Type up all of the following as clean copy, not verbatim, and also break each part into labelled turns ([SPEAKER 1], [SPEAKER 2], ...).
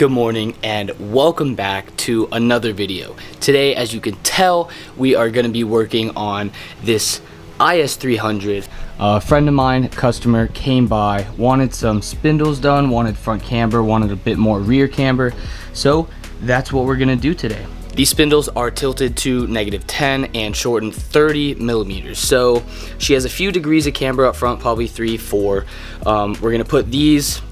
[SPEAKER 1] Good morning and welcome back to another video. Today, as you can tell, we are going to be working on this is300. A friend of mine, customer, came by, wanted some spindles done, wanted front camber, wanted a bit more rear camber. So that's what we're going to do today. These spindles are tilted to -10 and shortened 30 millimeters. So she has a few degrees of camber up front, probably 3, 4. We're going to put these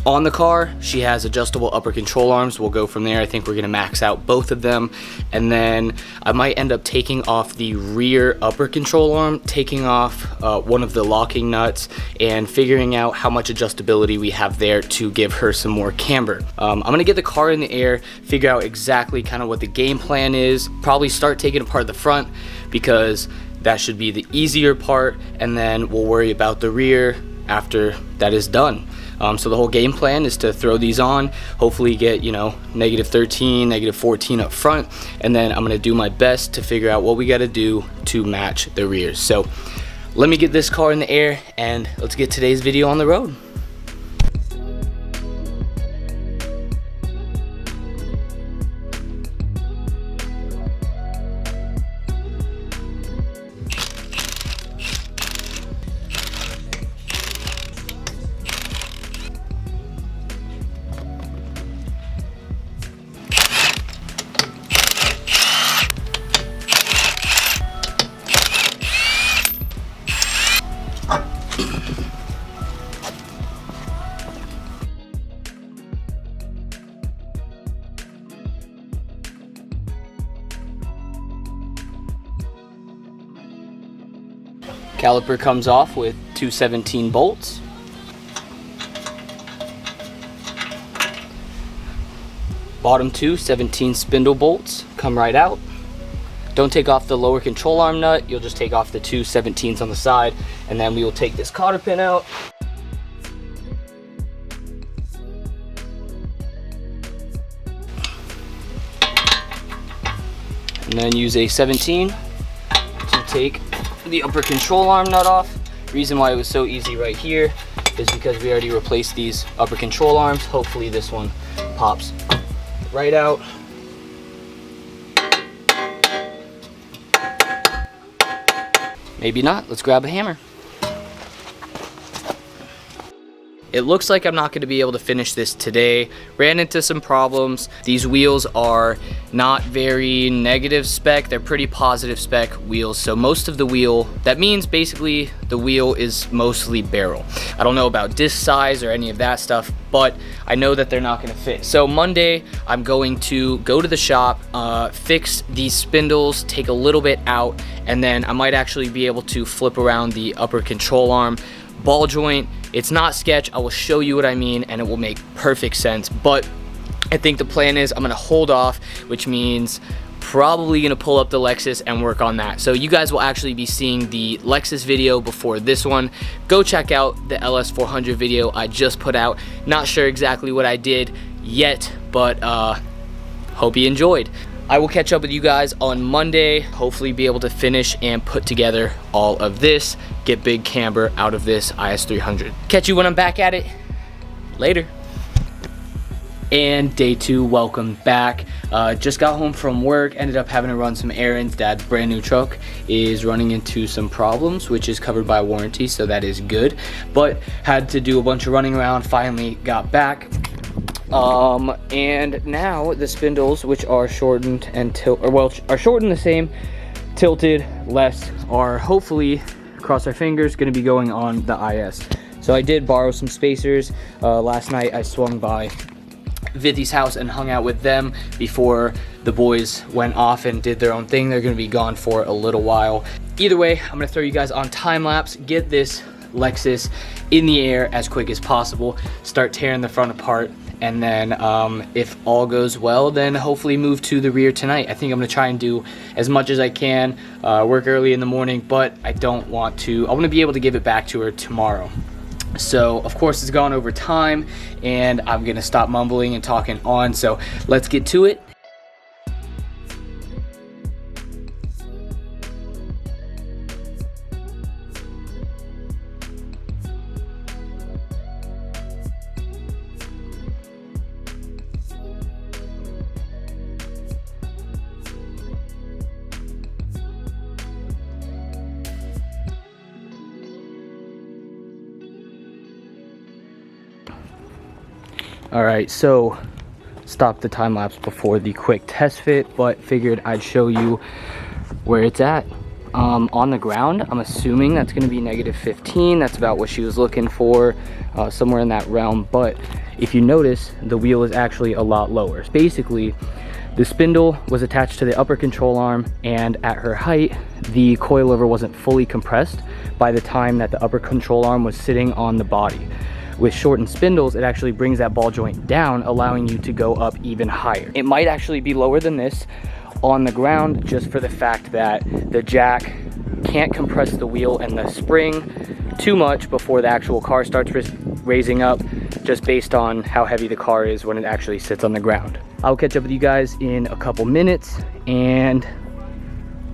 [SPEAKER 1] on the car. She has adjustable upper control arms. We'll go from there. I think we're gonna max out both of them, and then I might end up taking off the rear upper control arm, taking off one of the locking nuts, and figuring out how much adjustability we have there to give her some more camber. I'm gonna get the car in the air, figure out exactly kind of what the game plan is, probably start taking apart the front because that should be the easier part, and then we'll worry about the rear after that is done. So the whole game plan is to throw these on, hopefully get, -13, -14 up front, and then I'm gonna do my best to figure out what we gotta do to match the rears. So let me get this car in the air and let's get today's video on the road. Caliper comes off with 217 bolts. Bottom 17 spindle bolts come right out. Don't take off the lower control arm nut, you'll just take off the 217s on the side, and then we will take this cotter pin out. And then use a 17 to take the upper control arm nut off. Reason why it was so easy right here is because we already replaced these upper control arms. Hopefully this one pops right out. Maybe not. Let's grab a hammer. It looks like I'm not going to be able to finish this today. Ran into some problems. These wheels are not very negative spec. They're pretty positive spec wheels. So most of the wheel, that means basically the wheel is mostly barrel. I don't know about disc size or any of that stuff, but I know that they're not going to fit. So Monday, I'm going to go to the shop, fix these spindles, take a little bit out, and then I might actually be able to flip around the upper control arm. Ball joint, it's not sketch, I will show you what I mean and it will make perfect sense, but I think the plan is I'm gonna hold off, which means probably gonna pull up the Lexus and work on that. So you guys will actually be seeing the Lexus video before this one. Go check out the LS400 video I just put out. Not sure exactly what I did yet, but hope you enjoyed. I will catch up with you guys on Monday, hopefully be able to finish and put together all of this, get big camber out of this is300. Catch you when I'm back at it. Later. And day 2, welcome back. Just got home from work, ended up having to run some errands. Dad's brand new truck is running into some problems, which is covered by warranty, so that is good. But had to do a bunch of running around, finally got back. And now the spindles, which are shortened and are shortened the same, tilted less, are hopefully, cross our fingers, going to be going on the IS. So I did borrow some spacers. Last night I swung by Vithy's house and hung out with them before the boys went off and did their own thing. They're going to be gone for a little while. Either way, I'm going to throw you guys on time lapse, get this Lexus in the air as quick as possible, start tearing the front apart, and then if all goes well, then hopefully move to the rear tonight. I think I'm gonna try and do as much as I can, work early in the morning, but I don't want to, I wanna be able to give it back to her tomorrow. So of course it's gone over time and I'm gonna stop mumbling and talking on, so let's get to it. All right, so stopped the time lapse before the quick test fit, but figured I'd show you where it's at. On the ground, I'm assuming that's going to be -15. That's about what she was looking for, somewhere in that realm. But if you notice, the wheel is actually a lot lower. Basically, the spindle was attached to the upper control arm, and at her height, the coilover wasn't fully compressed by the time that the upper control arm was sitting on the body. With shortened spindles, it actually brings that ball joint down, allowing you to go up even higher. It might actually be lower than this on the ground, just for the fact that the jack can't compress the wheel and the spring too much before the actual car starts raising up, just based on how heavy the car is when it actually sits on the ground. I'll catch up with you guys in a couple minutes, and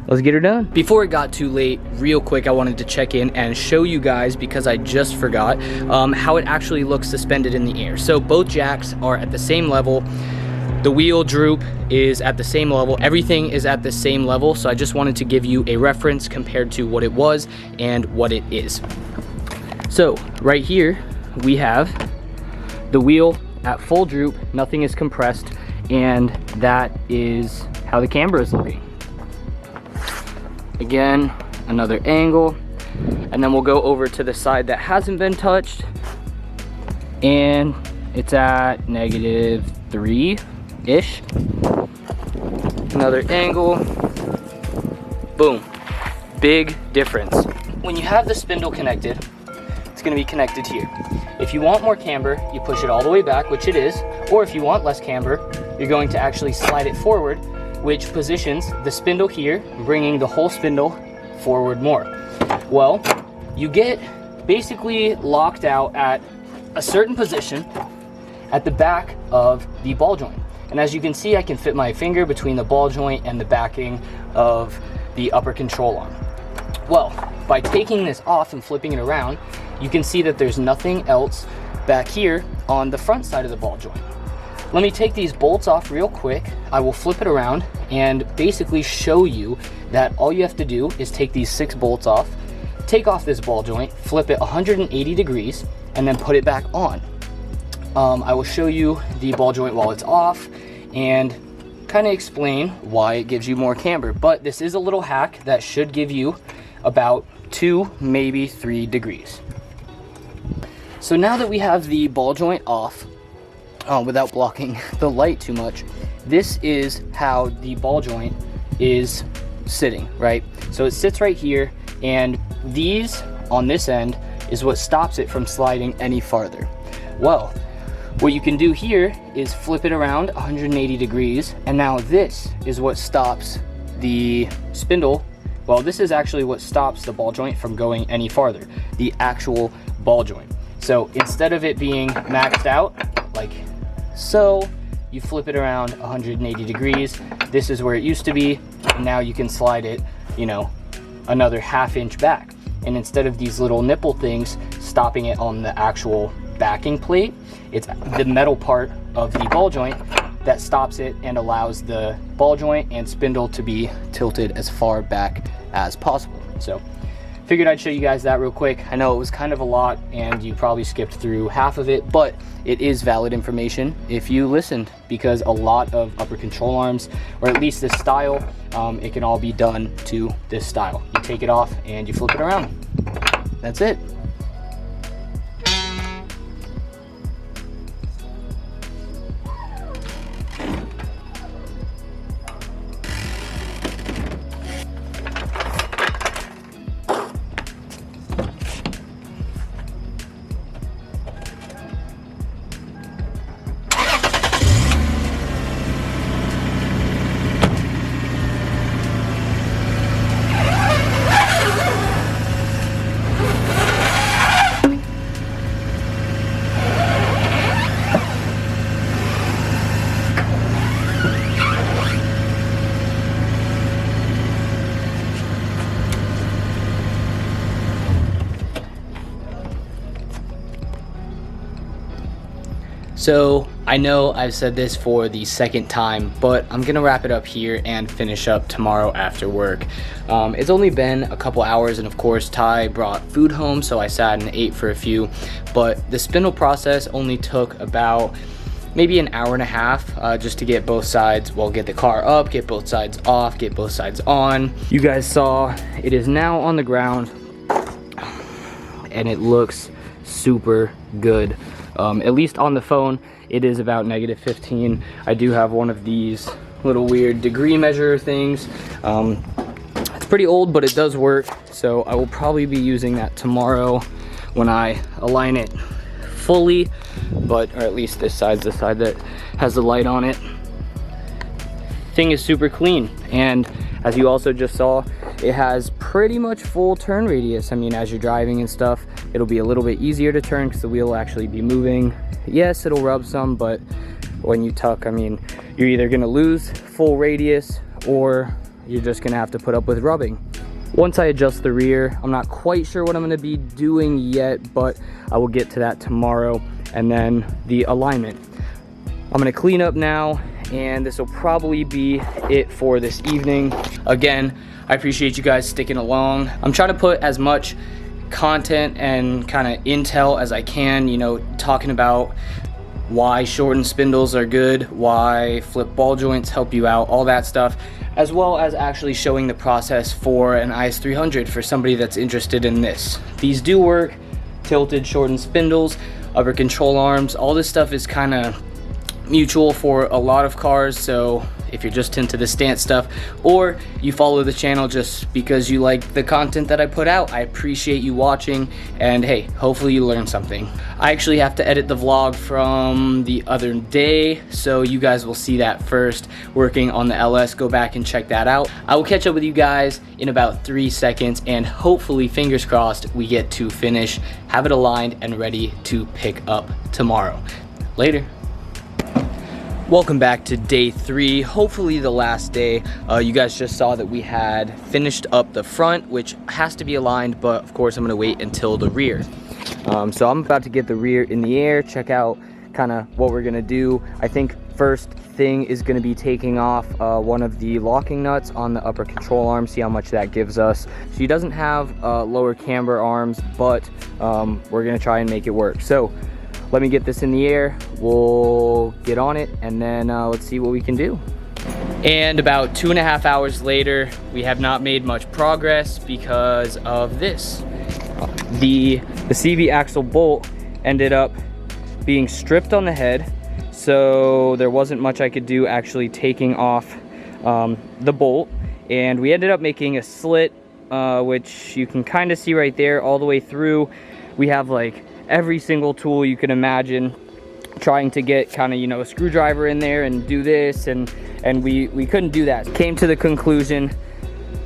[SPEAKER 1] let's get her done. Before it got too late, real quick, I wanted to check in and show you guys, because I just forgot, how it actually looks suspended in the air. So both jacks are at the same level. The wheel droop is at the same level. Everything is at the same level. So I just wanted to give you a reference compared to what it was and what it is. So right here, we have the wheel at full droop, nothing is compressed, and that is how the camber is looking. Again, another angle, and then we'll go over to the side that hasn't been touched, and it's at -3-ish. Another angle, boom, big difference. When you have the spindle connected, it's going to be connected here. If you want more camber, you push it all the way back, which it is, or if you want less camber, you're going to actually slide it forward, which positions the spindle here, bringing the whole spindle forward more. Well, you get basically locked out at a certain position at the back of the ball joint. And as you can see, I can fit my finger between the ball joint and the backing of the upper control arm. Well, by taking this off and flipping it around, you can see that there's nothing else back here on the front side of the ball joint. Let me take these bolts off real quick. I will flip it around and basically show you that all you have to do is take these 6 bolts off, take off this ball joint, flip it 180 degrees, and then put it back on. I will show you the ball joint while it's off and kind of explain why it gives you more camber. But this is a little hack that should give you about 2, maybe 3 degrees. So now that we have the ball joint off, without blocking the light too much, this is how the ball joint is sitting, right? So it sits right here, and these on this end is what stops it from sliding any farther. Well, what you can do here is flip it around 180 degrees, and now this is what stops the spindle. Well, this is actually what stops the ball joint from going any farther, the actual ball joint. So instead of it being maxed out, like so, you flip it around 180 degrees. This is where it used to be, and now you can slide it, you know, another ½ inch back. And instead of these little nipple things stopping it on the actual backing plate, it's the metal part of the ball joint that stops it and allows the ball joint and spindle to be tilted as far back as possible. So figured I'd show you guys that real quick. I know it was kind of a lot and you probably skipped through half of it, but it is valid information if you listened, because a lot of upper control arms, or at least this style, it can all be done to this style. You take it off and you flip it around. That's it. So I know I've said this for the second time, but I'm gonna wrap it up here and finish up tomorrow after work. It's only been a couple hours, and of course Ty brought food home, so I sat and ate for a few, but the spindle process only took about maybe an hour and a half just to get both sides, well, get the car up, get both sides off, get both sides on. You guys saw it is now on the ground and it looks super good. At least on the phone it is about -15. I do have one of these little weird degree measure things. It's pretty old, but it does work, so I will probably be using that tomorrow when I align it fully, or at least this side's the side that has the light on it. Thing is super clean, and as you also just saw, it has pretty much full turn radius. I mean, as you're driving and stuff, it'll be a little bit easier to turn because the wheel will actually be moving. Yes, it'll rub some, but when you tuck, I mean, you're either gonna lose full radius or you're just gonna have to put up with rubbing. Once I adjust the rear, I'm not quite sure what I'm gonna be doing yet, but I will get to that tomorrow. And then the alignment. I'm gonna clean up now, and this will probably be it for this evening. Again, I appreciate you guys sticking along. I'm trying to put as much content and kind of intel as I can, you know, talking about why shortened spindles are good, why flip ball joints help you out, all that stuff, as well as actually showing the process for an is300 for somebody that's interested in this. These do work, tilted shortened spindles, upper control arms, all this stuff is kind of mutual for a lot of cars. So if you're just into the stance stuff, or you follow the channel just because you like the content that I put out, I appreciate you watching, and hey, hopefully you learned something. I actually have to edit the vlog from the other day, so you guys will see that first, working on the LS. Go back and check that out. I will catch up with you guys in about 3 seconds, and hopefully, fingers crossed, we get to finish, have it aligned and ready to pick up tomorrow. Later. Welcome back to day 3, hopefully the last day. You guys just saw that we had finished up the front, which has to be aligned, but of course I'm gonna wait until the rear. So I'm about to get the rear in the air, check out kind of what we're gonna do. I think first thing is gonna be taking off one of the locking nuts on the upper control arm, see how much that gives us. She doesn't have lower camber arms, but we're gonna try and make it work. So let me get this in the air, we'll get on it, and then let's see what we can do. And about 2.5 hours later, we have not made much progress because of this. The CV axle bolt ended up being stripped on the head, so there wasn't much I could do actually taking off the bolt. And we ended up making a slit, which you can kind of see right there all the way through. We have like every single tool you can imagine, trying to get kind of, you know, a screwdriver in there and do this, and we couldn't do that. Came to the conclusion,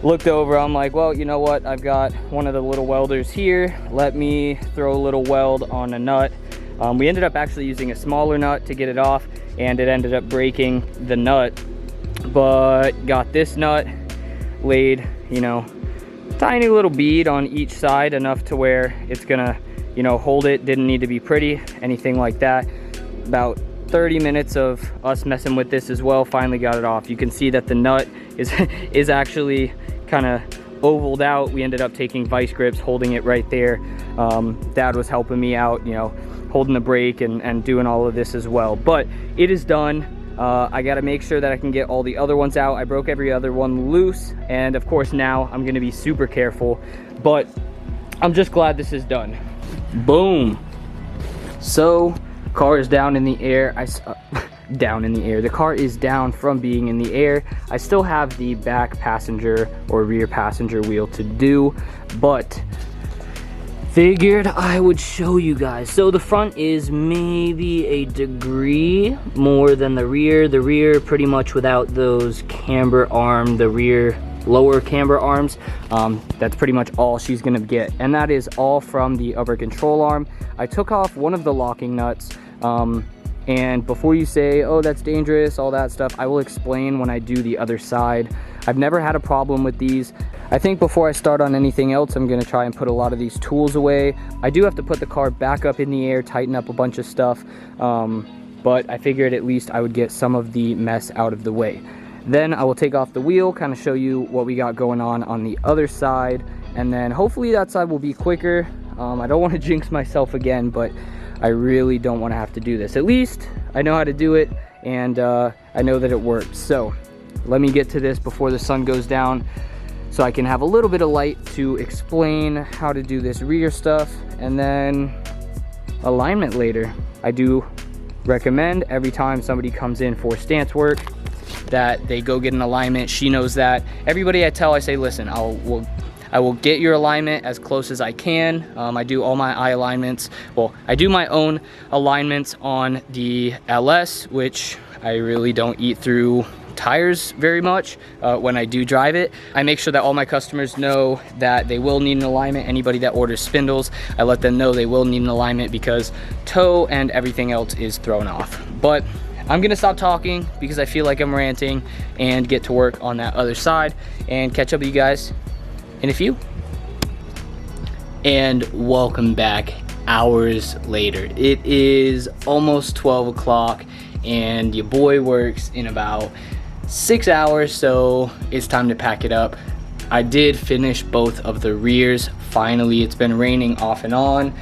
[SPEAKER 1] looked over, I'm like, well, you know what, I've got one of the little welders here, let me throw a little weld on a nut. We ended up actually using a smaller nut to get it off, and it ended up breaking the nut, but got this nut, laid, you know, tiny little bead on each side, enough to where it's gonna, you know, hold it. Didn't need to be pretty, anything like that. About 30 minutes of us messing with this as well, finally got it off. You can see that the nut is actually kind of ovaled out. We ended up taking vice grips, holding it right there. Dad was helping me out, you know, holding the brake and doing all of this as well. But it is done. I gotta make sure that I can get all the other ones out. I broke every other one loose, and of course now I'm gonna be super careful, but I'm just glad this is done. Boom. So car is down in the air. Down in the air. The car is down from being in the air. I still have the back passenger or rear passenger wheel to do, but figured I would show you guys. So the front is maybe a degree more than the rear. The rear pretty much without those camber arm, the rear lower camber arms. That's pretty much all she's gonna get, and that is all from the upper control arm. I took off one of the locking nuts, and before you say, oh, that's dangerous, all that stuff, I will explain when I do the other side. I've never had a problem with these. I think before I start on anything else, I'm gonna try and put a lot of these tools away. I do have to put the car back up in the air, tighten up a bunch of stuff, but I figured at least I would get some of the mess out of the way. Then I will take off the wheel, kind of show you what we got going on the other side, and then hopefully that side will be quicker. I don't want to jinx myself again, but I really don't want to have to do this. At least I know how to do it, and I know that it works. So let me get to this before the sun goes down so I can have a little bit of light to explain how to do this rear stuff, and then alignment later. I do recommend every time somebody comes in for stance work that they go get an alignment. She knows that. Everybody I tell, I say, listen, I will get your alignment as close as I can. I do all my eye alignments. Well, I do my own alignments on the LS, which I really don't eat through tires very much when I do drive it. I make sure that all my customers know that they will need an alignment. Anybody that orders spindles, I let them know they will need an alignment because toe and everything else is thrown off. But I'm gonna stop talking because I feel like I'm ranting and get to work on that other side and catch up with you guys in a few. And welcome back hours later. It is almost 12 o'clock and your boy works in about 6 hours, so it's time to pack it up. I did finish both of the rears finally. It's been raining off and on.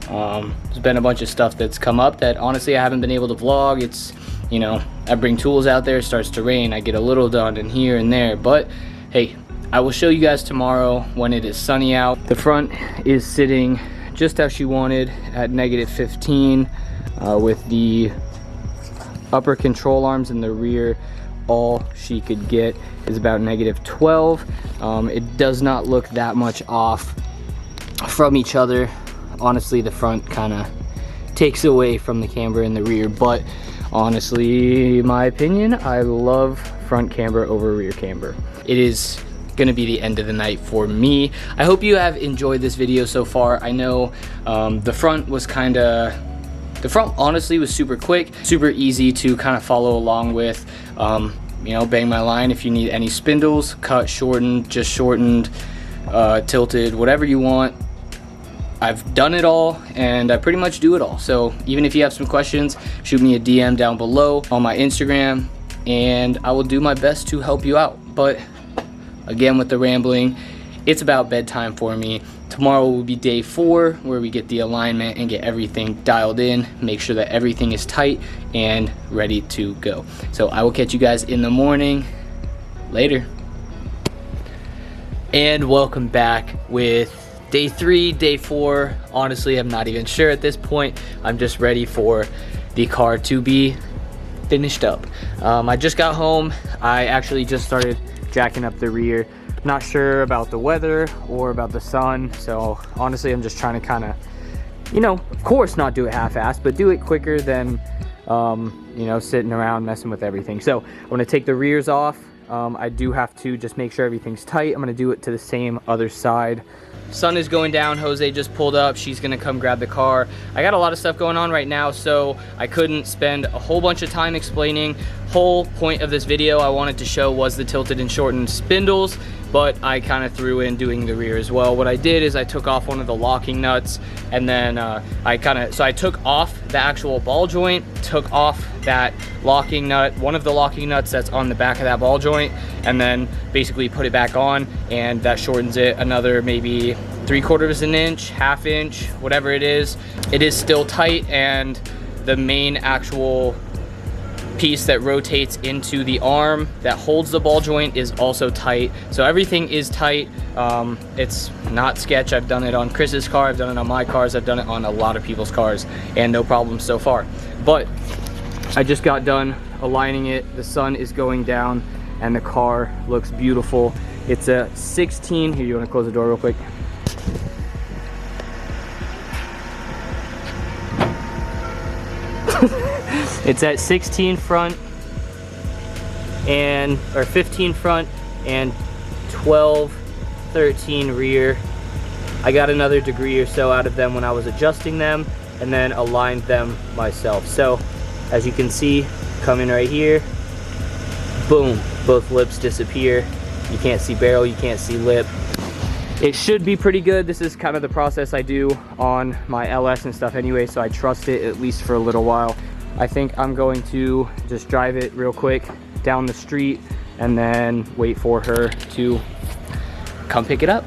[SPEAKER 1] There's been a bunch of stuff that's come up that honestly I haven't been able to vlog. It's, you know, I bring tools out there, it starts to rain, I get a little done in here and there, but hey, I will show you guys tomorrow when it is sunny out. The front is sitting just how she wanted at -15 with the upper control arms, and the rear all she could get is about -12. It does not look that much off from each other. Honestly, the front kind of takes away from the camber in the rear, but honestly, my opinion, I love front camber over rear camber. It is gonna be the end of the night for me. I hope you have enjoyed this video so far. I know the front honestly was super quick, super easy to kind of follow along with. You know, bang my line if you need any spindles, cut, shortened, just shortened, tilted, whatever you want. I've done it all, and I pretty much do it all. So even if you have some questions, shoot me a DM down below on my Instagram, and I will do my best to help you out. But again, with the rambling, it's about bedtime for me. Tomorrow will be day 4, where we get the alignment and get everything dialed in, make sure that everything is tight and ready to go. So I will catch you guys in the morning. Later. And welcome back with day 3, day 4. Honestly, I'm not even sure at this point. I'm just ready for the car to be finished up. I just got home. I actually just started jacking up the rear. Not sure about the weather or about the sun, so honestly I'm just trying to kind of, you know, of course not do it half-assed, but do it quicker than you know, sitting around messing with everything. So I'm going to take the rears off. I do have to just make sure everything's tight. I'm going to do it to the same other side. Sun is going down. Jose just pulled up. She's going to come grab the car. I got a lot of stuff going on right now, so I couldn't spend a whole bunch of time explaining. Whole point of this video I wanted to show was the tilted and shortened spindles, but I kind of threw in doing the rear as well. What I did is I took off one of the locking nuts, and then I took off the actual ball joint, took off that locking nut, one of the locking nuts that's on the back of that ball joint, and then basically put it back on, and that shortens it another maybe 3/4 inch, ½ inch, whatever it is. It is still tight, and the main actual piece that rotates into the arm that holds the ball joint is also tight. So everything is tight. It's not sketch. I've done it on Chris's car, I've done it on my cars, I've done it on a lot of people's cars, and no problems so far. But I just got done aligning it. The sun is going down and the car looks beautiful. It's a 16, here, you want to close the door real quick? It's at 16 front and, or 15 front and 12, 13 rear. I got another degree or so out of them when I was adjusting them, and then aligned them myself. So as you can see, coming right here, boom, both lips disappear. You can't see barrel, you can't see lip. It should be pretty good. This is kind of the process I do on my LS and stuff anyway, so I trust it at least for a little while. I think I'm going to just drive it real quick down the street and then wait for her to come pick it up.